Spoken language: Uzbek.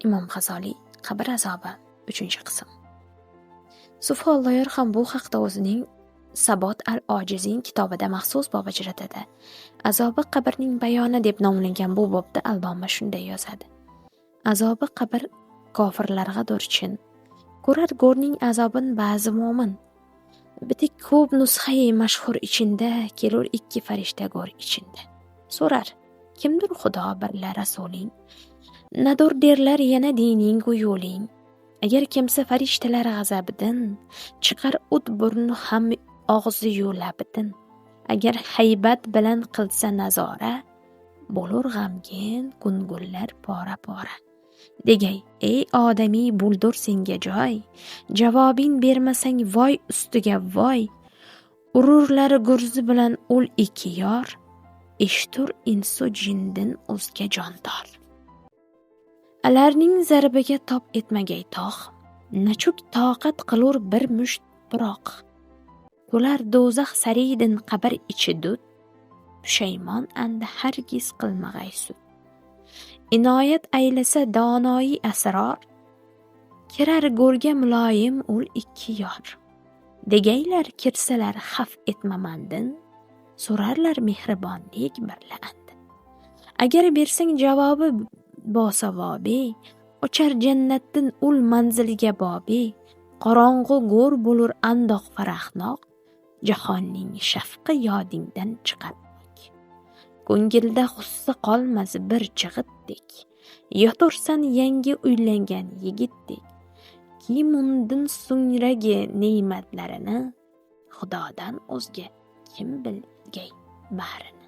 Imom G'azoliy qabr azobi 3-qism. Sufo Alloyor ham bu haqda o'zining Sabot al-Ojizin kitobida maxsus bob ajratadi. Azobi qabrning bayoni deb nomlangan bu bobda Alboma shunday yozadi. Azobi qabr kofirlarga do'rchin. Ko'rar go'rning azobin ba'zi mo'min. Bitik ko'p nusxai mashhur ichinda kelur ikki farishta go'r ichinda. So'rar, kimdir Xudo birla rasuling? Nadur derlar yana dining u yo'ling. Agar kimsa farishtalar g'azabidan chiqar o't burni ham og'zi yo'labidan. Agar haybat bilan qilsa nazora, bo'lur g'amgin kungullar pora-pora. Degay, ey odamiy buldur senga joy, javobing bermasang voy ustiga voy. Ururlari gurzi bilan ul ikki yor, eshtur insu jindin o'zga jondor. Alarning zarbiga top etmagay tog', nachuk toqat qilur bir musht biroq. To'lar do'zax sariydin qabr ichi dud, pushaymon anda hargiz qilmag'ay sud. Inoyat aylasa donoyi asror, kirar go'rga muloyim ul ikki yor. Degaylar kirsalar xaf etmamandin, so'rarlar mehribonlik birla andin. Agar bersang javobi bosavobi, ochar jannatdan ul manziliga bobi. Qorong'u go'r bo'lur andoq farahnoq, jahonning shafqi yodingdan chiqarmoq. Ko'ngilda g'ussa qolmas bir chig'itdek, yotursan yangi uylangan yigitdek. Kim undan so'ngragi ne'matlarini, Xudodan o'zga kim bilgay bahrini.